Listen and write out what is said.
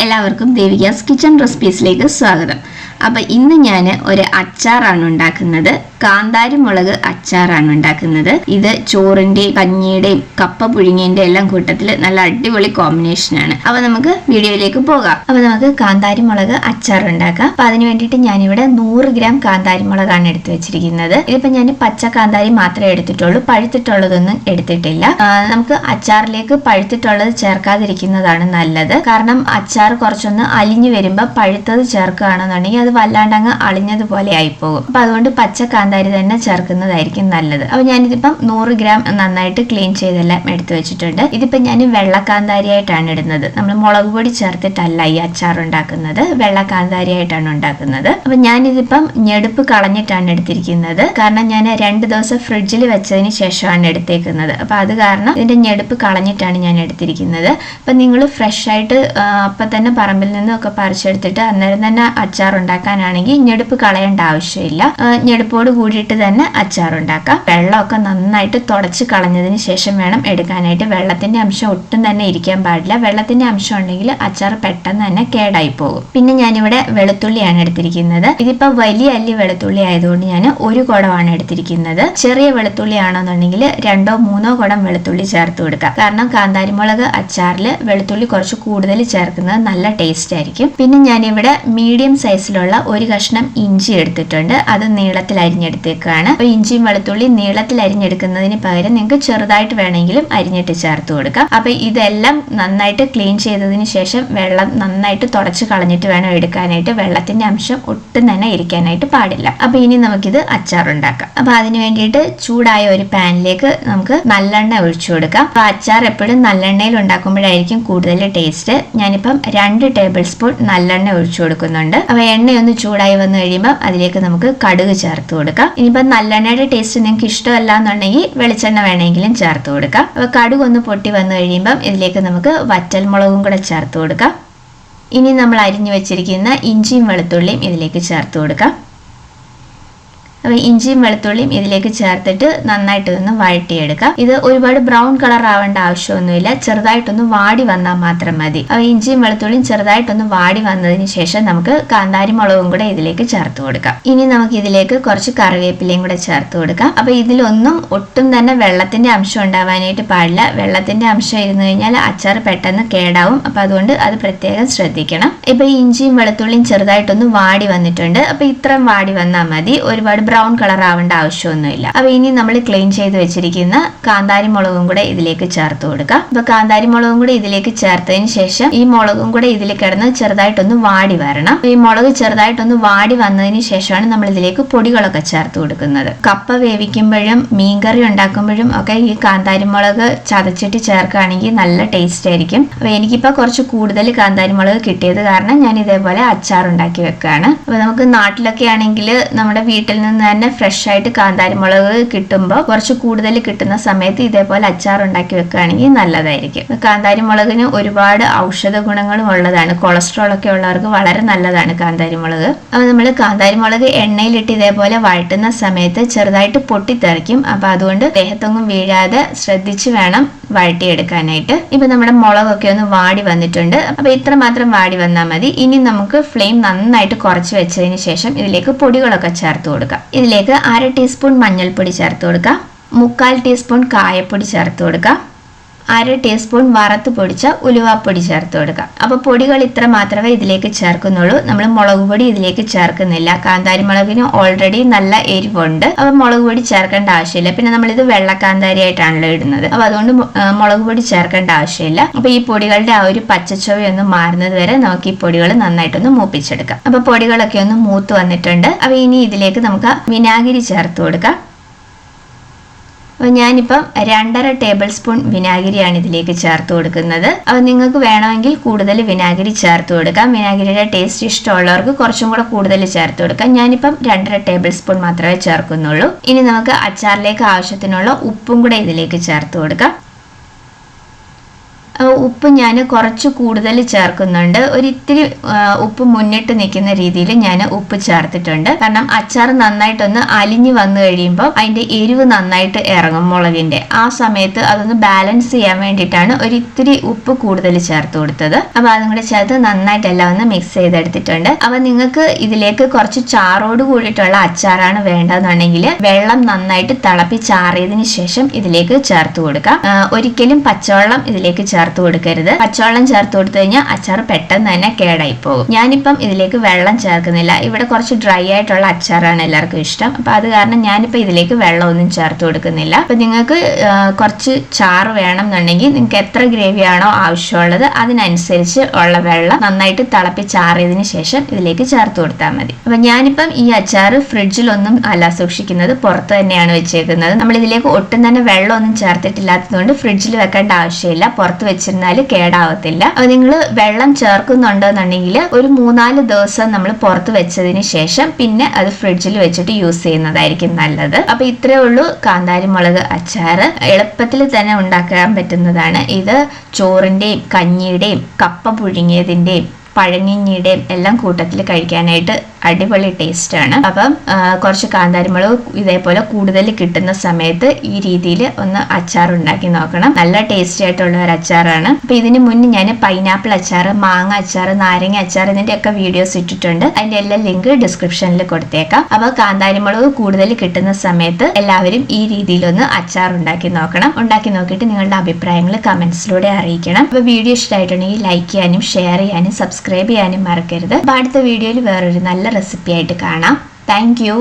എല്ലാവർക്കും ദേവികാസ് കിച്ചൺ റെസിപ്പീസിലേക്ക് സ്വാഗതം. അപ്പോൾ ഇന്ന് ഞാൻ ഒരു അച്ചാറാണ് ഉണ്ടാക്കുന്നത്. കാന്താരി മുളക് അച്ചാറാണ് ഉണ്ടാക്കുന്നത്. ഇത് ചോറിൻ്റെയും കഞ്ഞിയുടെയും കപ്പ പുഴുങ്ങിൻ്റെ എല്ലാം കൂട്ടത്തിൽ നല്ല അടിപൊളി കോമ്പിനേഷനാണ്. അപ്പോൾ നമുക്ക് വീഡിയോയിലേക്ക് പോകാം. അപ്പോൾ നമുക്ക് കാന്താരി മുളക് അച്ചാർ ഉണ്ടാക്കാം. അപ്പോൾ അതിന് വേണ്ടിയിട്ട് ഞാനിവിടെ 100 ഗ്രാം കാന്താരി മുളകാണ് എടുത്തു വെച്ചിരിക്കുന്നത്. ഇതിപ്പോൾ ഞാൻ പച്ച കാന്താരി മാത്രമേ എടുത്തിട്ടുള്ളൂ, പഴുത്തിട്ടുള്ളതൊന്നും എടുത്തിട്ടില്ല. നമുക്ക് അച്ചാറിലേക്ക് പഴുത്തിട്ടുള്ളത് ചേർക്കാതിരിക്കുന്നതാണ് നല്ലത്. കാരണം അച്ചാർ കുറച്ചൊന്ന് അലിഞ്ഞു വരുമ്പോൾ പഴുത്തത് ചേർക്കുകയാണെന്നുണ്ടെങ്കിൽ അത് വല്ലാണ്ട് അങ്ങ് അളിഞ്ഞതുപോലെ ആയിപ്പോകും. അപ്പൊ അതുകൊണ്ട് പച്ച കാന്താരി തന്നെ ചേർക്കുന്നതായിരിക്കും നല്ലത്. അപ്പൊ ഞാനിതിപ്പം 100 ഗ്രാം നന്നായിട്ട് ക്ലീൻ ചെയ്തെല്ലാം എടുത്തു വെച്ചിട്ടുണ്ട്. ഇതിപ്പോ ഞാൻ വെള്ള കാന്താരിയായിട്ടാണ് ഇടുന്നത്. നമ്മൾ മുളക് പൊടി ചേർത്തിട്ടല്ല ഈ അച്ചാർ ഉണ്ടാക്കുന്നത്, വെള്ള കാന്താരിയായിട്ടാണ് ഉണ്ടാക്കുന്നത്. അപ്പൊ ഞാനിതിപ്പം ഞെടുപ്പ് കളഞ്ഞിട്ടാണ് എടുത്തിരിക്കുന്നത്. കാരണം ഞാൻ 2 ദിവസം ഫ്രിഡ്ജിൽ വെച്ചതിന് ശേഷമാണ് എടുത്തേക്കുന്നത്. അപ്പൊ അത് കാരണം ഇതിന്റെ ഞെടുപ്പ് കളഞ്ഞിട്ടാണ് ഞാൻ എടുത്തിരിക്കുന്നത്. അപ്പൊ നിങ്ങൾ ഫ്രഷ് ആയിട്ട് അപ്പം തന്നെ പറമ്പിൽ നിന്നും ഒക്കെ പറിച്ചെടുത്തിട്ട് അന്നേരം തന്നെ അച്ചാർ ഉണ്ടാക്കാനാണെങ്കിൽ ഞെടുപ്പ് കളയേണ്ട ആവശ്യമില്ല. ഞെടുപ്പോട് കൂടിയിട്ട് തന്നെ അച്ചാർ ഉണ്ടാക്കാം. വെള്ളമൊക്കെ നന്നായിട്ട് തുടച്ച് കളഞ്ഞതിന് ശേഷം വേണം എടുക്കാനായിട്ട്. വെള്ളത്തിന്റെ അംശം ഒട്ടും തന്നെ ഇരിക്കാൻ പാടില്ല. വെള്ളത്തിന്റെ അംശം ഉണ്ടെങ്കിൽ അച്ചാർ പെട്ടെന്ന് തന്നെ കേടായി പോകും. പിന്നെ ഞാനിവിടെ വെളുത്തുള്ളിയാണ് എടുത്തിരിക്കുന്നത്. ഇതിപ്പോ വലിയ അല്ലി വെളുത്തുള്ളി ആയതുകൊണ്ട് ഞാൻ 1 കുടമാണ് എടുത്തിരിക്കുന്നത്. ചെറിയ വെളുത്തുള്ളി ആണെന്നുണ്ടെങ്കിൽ 2 or 3 കുടം വെളുത്തുള്ളി ചേർത്ത് കൊടുക്കാം. കാരണം കാന്താരിമുളക് അച്ചാറിൽ വെളുത്തുള്ളി കുറച്ച് കൂടുതൽ ചേർക്കുന്നത് നല്ല ടേസ്റ്റ് ആയിരിക്കും. പിന്നെ ഞാനിവിടെ മീഡിയം സൈസിലുള്ള 1 കഷ്ണം ഇഞ്ചി എടുത്തിട്ടുണ്ട്. അത് നീളത്തിൽ അരിഞ്ഞെടുത്തേക്കാണ്. അപ്പൊ ഇഞ്ചിയും വെളുത്തുള്ളി നീളത്തിൽ അരിഞ്ഞെടുക്കുന്നതിന് പകരം നിങ്ങൾക്ക് ചെറുതായിട്ട് വേണമെങ്കിലും അരിഞ്ഞിട്ട് ചേർത്ത് കൊടുക്കാം. അപ്പൊ ഇതെല്ലാം നന്നായിട്ട് ക്ലീൻ ചെയ്തതിന് ശേഷം വെള്ളം നന്നായിട്ട് തുടച്ച് കളഞ്ഞിട്ട് വേണം എടുക്കാനായിട്ട്. വെള്ളത്തിന്റെ അംശം ഒട്ടും തന്നെ ഇരിക്കാനായിട്ട് പാടില്ല. അപ്പൊ ഇനി നമുക്കിത് അച്ചാർ ഉണ്ടാക്കാം. അപ്പൊ അതിന് വേണ്ടിയിട്ട് ചൂടായ ഒരു പാനിലേക്ക് നമുക്ക് നല്ലെണ്ണ ഒഴിച്ചു കൊടുക്കാം. അപ്പൊ അച്ചാർ എപ്പോഴും നല്ലെണ്ണയിൽ ഉണ്ടാക്കുമ്പോഴായിരിക്കും കൂടുതൽ ടേസ്റ്റ്. ഞാനിപ്പം 2 ടേബിൾ സ്പൂൺ നല്ലെണ്ണ ഒഴിച്ചു കൊടുക്കുന്നുണ്ട്. അപ്പൊ എണ്ണയൊന്ന് ചൂടായി വന്നു കഴിയുമ്പോൾ അതിലേക്ക് നമുക്ക് കടുക് ചേർത്ത് കൊടുക്കാം. ഇനിയിപ്പം നല്ലെണ്ണയുടെ ടേസ്റ്റ് നിങ്ങൾക്ക് ഇഷ്ടമല്ല എന്നുണ്ടെങ്കിൽ വെളിച്ചെണ്ണ വേണമെങ്കിലും ചേർത്ത് കൊടുക്കാം. അപ്പൊ കടുക് ഒന്ന് പൊട്ടി വന്നു കഴിയുമ്പം ഇതിലേക്ക് നമുക്ക് വറ്റൽമുളകും കൂടെ ചേർത്ത് കൊടുക്കാം. ഇനി നമ്മൾ അരിഞ്ഞു വെച്ചിരിക്കുന്ന ഇഞ്ചിയും വെളുത്തുള്ളിയും ഇതിലേക്ക് ചേർത്ത് കൊടുക്കാം. അപ്പോൾ ഇഞ്ചിയും വെളുത്തുള്ളിയും ഇതിലേക്ക് ചേർത്തിട്ട് നന്നായിട്ട് ഒന്ന് വഴറ്റിയെടുക്കാം. ഇത് ഒരുപാട് ബ്രൗൺ കളർ ആവേണ്ട ആവശ്യമൊന്നുമില്ല, ചെറുതായിട്ടൊന്ന് വാടി വന്നാൽ മാത്രം മതി. അപ്പോൾ ഇഞ്ചിയും വെളുത്തുള്ളിയും ചെറുതായിട്ടൊന്ന് വാടി വന്നതിന് ശേഷം നമുക്ക് കാന്താരി മുളകും കൂടെ ഇതിലേക്ക് ചേർത്ത് കൊടുക്കാം. ഇനി നമുക്ക് ഇതിലേക്ക് കുറച്ച് കറിവേപ്പിലയും കൂടെ ചേർത്ത് കൊടുക്കാം. അപ്പോൾ ഇതിലൊന്നും ഒട്ടും തന്നെ വെള്ളത്തിന്റെ അംശം ഉണ്ടാവാനായിട്ട് പാടില്ല. വെള്ളത്തിന്റെ അംശം ഇരുന്ന് കഴിഞ്ഞാൽ അച്ചാർ പെട്ടെന്ന് കേടാവും. അപ്പോൾ അതുകൊണ്ട് അത് പ്രത്യേകം ശ്രദ്ധിക്കണം. ഇപ്പോൾ ഇഞ്ചിയും വെളുത്തുള്ളിയും ചെറുതായിട്ടൊന്ന് വാടി വന്നിട്ടുണ്ട്. അപ്പോൾ ഇത്രയും വാടി വന്നാൽ മതി, ഒരുപാട് ബ്രൗൺ കളർ ആവേണ്ട ആവശ്യമൊന്നുമില്ല. അപ്പൊ ഇനി നമ്മൾ ക്ലീൻ ചെയ്ത് വെച്ചിരിക്കുന്ന കാന്താരി മുളകും കൂടെ ഇതിലേക്ക് ചേർത്ത് കൊടുക്കാം. അപ്പൊ കാന്താരി മുളകും കൂടെ ഇതിലേക്ക് ചേർത്തതിന് ശേഷം ഈ മുളകും കൂടെ ഇതിൽ കിടന്ന് ചെറുതായിട്ടൊന്ന് വാടി വരണം. ഈ മുളക് ചെറുതായിട്ടൊന്ന് വാടി വന്നതിന് ശേഷമാണ് നമ്മൾ ഇതിലേക്ക് പൊടികളൊക്കെ ചേർത്ത് കൊടുക്കുന്നത്. കപ്പ വേവിക്കുമ്പോഴും മീൻകറി ഉണ്ടാക്കുമ്പോഴും ഒക്കെ ഈ കാന്താരി മുളക് ചതച്ചിട്ട് ചേർക്കുകയാണെങ്കിൽ നല്ല ടേസ്റ്റ് ആയിരിക്കും. അപ്പൊ എനിക്കിപ്പോ കുറച്ച് കൂടുതൽ കാന്താരി മുളക് കിട്ടിയത് കാരണം ഞാൻ ഇതേപോലെ അച്ചാർ ഉണ്ടാക്കി വെക്കുകയാണ്. അപ്പൊ നമുക്ക് നാട്ടിലൊക്കെ ആണെങ്കിൽ നമ്മുടെ വീട്ടിൽ നിന്ന് തന്നെ ഫ്രഷ് ആയിട്ട് കാന്താരി മുളക് കിട്ടുമ്പോൾ കുറച്ച് കൂടുതൽ കിട്ടുന്ന സമയത്ത് ഇതേപോലെ അച്ചാർ ഉണ്ടാക്കി വെക്കുകയാണെങ്കിൽ നല്ലതായിരിക്കും. കാന്താരി മുളകിന് ഒരുപാട് ഔഷധ ഗുണങ്ങളും ഉള്ളതാണ്. കൊളസ്ട്രോൾ ഒക്കെ ഉള്ളവർക്ക് വളരെ നല്ലതാണ് കാന്താരി മുളക്. അപ്പോൾ നമ്മൾ കാന്താരി മുളക് എണ്ണയിലിട്ട് ഇതേപോലെ വഴറ്റുന്ന സമയത്ത് ചെറുതായിട്ട് പൊട്ടിത്തെറിക്കും. അപ്പൊ അതുകൊണ്ട് ദേഹത്തൊന്നും വീഴാതെ ശ്രദ്ധിച്ച് വേണം വഴറ്റിയെടുക്കാനായിട്ട്. ഇപ്പൊ നമ്മുടെ മുളകൊക്കെ ഒന്ന് വാടി വന്നിട്ടുണ്ട്. അപ്പൊ ഇത്ര മാത്രം വാടി വന്നാൽ മതി. ഇനി നമുക്ക് ഫ്ലെയിം നന്നായിട്ട് കുറച്ച് വെച്ചതിന് ശേഷം ഇതിലേക്ക് പൊടികളൊക്കെ ചേർത്ത് കൊടുക്കാം. ഇതിലേക്ക് 1/2 ടീസ്പൂൺ മഞ്ഞൾപ്പൊടി ചേർത്ത് കൊടുക്കാം. 1/4 ടീസ്പൂൺ കായപ്പൊടി ചേർത്ത് കൊടുക്കാം. 1/2 ടീസ്പൂൺ വറുത്ത് പൊടിച്ച ഉലുവാപ്പൊടി ചേർത്ത് കൊടുക്കാം. അപ്പൊ പൊടികൾ ഇത്ര മാത്രമേ ഇതിലേക്ക് ചേർക്കുന്നുള്ളൂ. നമ്മൾ മുളക് പൊടി ഇതിലേക്ക് ചേർക്കുന്നില്ല. കാന്താരി മുളകിന് ഓൾറെഡി നല്ല എരിവുണ്ട്. അപ്പൊ മുളക് പൊടി ചേർക്കേണ്ട ആവശ്യമില്ല. പിന്നെ നമ്മളിത് വെള്ള കാന്താരി ആയിട്ടാണല്ലോ ഇടുന്നത്. അപ്പൊ അതുകൊണ്ട് മുളക് പൊടി ചേർക്കേണ്ട ആവശ്യമില്ല. അപ്പൊ ഈ പൊടികളുടെ ആ ഒരു പച്ചച്ചുവയൊന്ന് മാറുന്നത് വരെ നമുക്ക് ഈ പൊടികൾ നന്നായിട്ടൊന്ന് മൂപ്പിച്ചെടുക്കാം. അപ്പൊ പൊടികളൊക്കെ ഒന്ന് മൂത്ത് വന്നിട്ടുണ്ട്. അപ്പൊ ഇനി ഇതിലേക്ക് നമുക്ക് വിനാഗിരി ചേർത്ത് കൊടുക്കാം. അപ്പോൾ ഞാനിപ്പം 2.5 ടേബിൾ സ്പൂൺ വിനാഗിരിയാണ് ഇതിലേക്ക് ചേർത്ത് കൊടുക്കുന്നത്. അപ്പോൾ നിങ്ങൾക്ക് വേണമെങ്കിൽ കൂടുതൽ വിനാഗിരി ചേർത്ത് കൊടുക്കാം. വിനാഗിരിയുടെ ടേസ്റ്റ് ഇഷ്ടമുള്ളവർക്ക് കുറച്ചും കൂടെ കൂടുതൽ ചേർത്ത് കൊടുക്കാം. ഞാനിപ്പം 2.5 ടേബിൾ സ്പൂൺ മാത്രമേ ചേർക്കുന്നുള്ളൂ. ഇനി നമുക്ക് അച്ചാറിലേക്ക് ആവശ്യത്തിനുള്ള ഉപ്പും കൂടെ ഇതിലേക്ക് ചേർത്ത് കൊടുക്കാം. ഉപ്പ് ഞാൻ കുറച്ച് കൂടുതൽ ചേർക്കുന്നുണ്ട്. ഒരിത്തിരി ഉപ്പ് മുന്നിട്ട് നിൽക്കുന്ന രീതിയിൽ ഞാൻ ഉപ്പ് ചേർത്തിട്ടുണ്ട്. കാരണം അച്ചാർ നന്നായിട്ടൊന്ന് അലിഞ്ഞു വന്നു കഴിയുമ്പോൾ അതിന്റെ എരിവ് നന്നായിട്ട് ഇറങ്ങും മുളകിന്റെ. ആ സമയത്ത് അതൊന്ന് ബാലൻസ് ചെയ്യാൻ വേണ്ടിയിട്ടാണ് ഒരിത്തിരി ഉപ്പ് കൂടുതൽ ചേർത്ത് കൊടുത്തത്. അപ്പൊ അതും കൂടെ ചേർത്ത് നന്നായിട്ട് എല്ലാം ഒന്ന് മിക്സ് ചെയ്തെടുത്തിട്ടുണ്ട്. അപ്പൊ നിങ്ങൾക്ക് ഇതിലേക്ക് കുറച്ച് ചാറോട് കൂടിയിട്ടുള്ള അച്ചാറാണ് വേണ്ടതെന്നുണ്ടെങ്കിൽ വെള്ളം നന്നായിട്ട് തിളപ്പിച്ചാറിയതിനു ശേഷം ഇതിലേക്ക് ചേർത്ത് കൊടുക്കാം. ഒരിക്കലും പച്ചവെള്ളം ഇതിലേക്ക് ചേർത്ത് കൊടുക്കരുത്. പച്ചവെള്ളം ചേർത്ത് കൊടുത്തു കഴിഞ്ഞാൽ അച്ചാർ പെട്ടെന്ന് തന്നെ കേടായി പോകും. ഞാനിപ്പം ഇതിലേക്ക് വെള്ളം ചേർക്കുന്നില്ല. ഇവിടെ കുറച്ച് ഡ്രൈ ആയിട്ടുള്ള അച്ചാറാണ് എല്ലാവർക്കും ഇഷ്ടം. അപ്പൊ അത് കാരണം ഞാനിപ്പോ ഇതിലേക്ക് വെള്ളമൊന്നും ചേർത്ത് കൊടുക്കുന്നില്ല. അപ്പൊ നിങ്ങൾക്ക് കുറച്ച് ചാറ് വേണം എന്നുണ്ടെങ്കിൽ നിങ്ങൾക്ക് എത്ര ഗ്രേവി ആണോ ആവശ്യമുള്ളത് അതിനനുസരിച്ച് ഉള്ള വെള്ളം നന്നായിട്ട് തിളപ്പിച്ചാറിയതിനു ശേഷം ഇതിലേക്ക് ചേർത്ത് കൊടുത്താൽ മതി. അപ്പൊ ഞാനിപ്പം ഈ അച്ചാർ ഫ്രിഡ്ജിലൊന്നും അല്ല സൂക്ഷിക്കുന്നത്, പുറത്ത് തന്നെയാണ് വെച്ചേക്കുന്നത്. നമ്മൾ ഇതിലേക്ക് ഒട്ടും തന്നെ വെള്ളമൊന്നും ചേർത്തിട്ടില്ലാത്തതുകൊണ്ട് ഫ്രിഡ്ജിൽ വെക്കേണ്ട ആവശ്യമില്ല. പുറത്ത് വെച്ചിരുന്നാൽ കേടാവത്തില്ല. അപ്പൊ നിങ്ങൾ വെള്ളം ചേർക്കുന്നുണ്ടെന്നുണ്ടെങ്കിൽ ഒരു 3-4 ദിവസം നമ്മൾ പുറത്ത് വെച്ചതിന് ശേഷം പിന്നെ അത് ഫ്രിഡ്ജിൽ വെച്ചിട്ട് യൂസ് ചെയ്യുന്നതായിരിക്കും നല്ലത്. അപ്പൊ ഇത്രയേ ഉള്ളൂ കാന്താരി മുളക് അച്ചാർ. എളുപ്പത്തിൽ തന്നെ ഉണ്ടാക്കാൻ പറ്റുന്നതാണ് ഇത്. ചോറിന്റെയും കഞ്ഞിയുടെയും കപ്പ പുഴുങ്ങിയതിന്റെയും പഴങ്ങിഞ്ഞിയുടെയും എല്ലാം കൂട്ടത്തിൽ കഴിക്കാനായിട്ട് അടിപൊളി ടേസ്റ്റ് ആണ്. അപ്പം കുറച്ച് കാന്താരിമുളക് ഇതേപോലെ കൂടുതൽ കിട്ടുന്ന സമയത്ത് ഈ രീതിയിൽ ഒന്ന് അച്ചാർ ഉണ്ടാക്കി നോക്കണം. നല്ല ടേസ്റ്റി ആയിട്ടുള്ള ഒരു അച്ചാറാണ്. അപ്പൊ ഇതിന് മുന്നേ ഞാൻ പൈനാപ്പിൾ അച്ചാർ, മാങ്ങ അച്ചാർ, നാരങ്ങ അച്ചാർ ഇതിന്റെ ഒക്കെ വീഡിയോസ് ഇട്ടിട്ടുണ്ട്. അതിന്റെ എല്ലാം ലിങ്ക് ഡിസ്ക്രിപ്ഷനിൽ കൊടുത്തേക്കാം. അപ്പൊ കാന്താരിമുളക് കൂടുതൽ കിട്ടുന്ന സമയത്ത് എല്ലാവരും ഈ രീതിയിലൊന്ന് അച്ചാർ ഉണ്ടാക്കി നോക്കണം. ഉണ്ടാക്കി നോക്കിയിട്ട് നിങ്ങളുടെ അഭിപ്രായങ്ങൾ കമന്റ്സിലൂടെ അറിയിക്കണം. അപ്പൊ വീഡിയോ ഇഷ്ടമായിട്ടുണ്ടെങ്കിൽ ലൈക്ക് ചെയ്യാനും ഷെയർ ചെയ്യാനും സബ്സ്ക്രൈബ് ചെയ്യാനും മറക്കരുത്. അപ്പൊ അടുത്ത വീഡിയോയിൽ വേറൊരു നല്ല റെസിപ്പി ആയിട്ട് കാണാം. Thank you.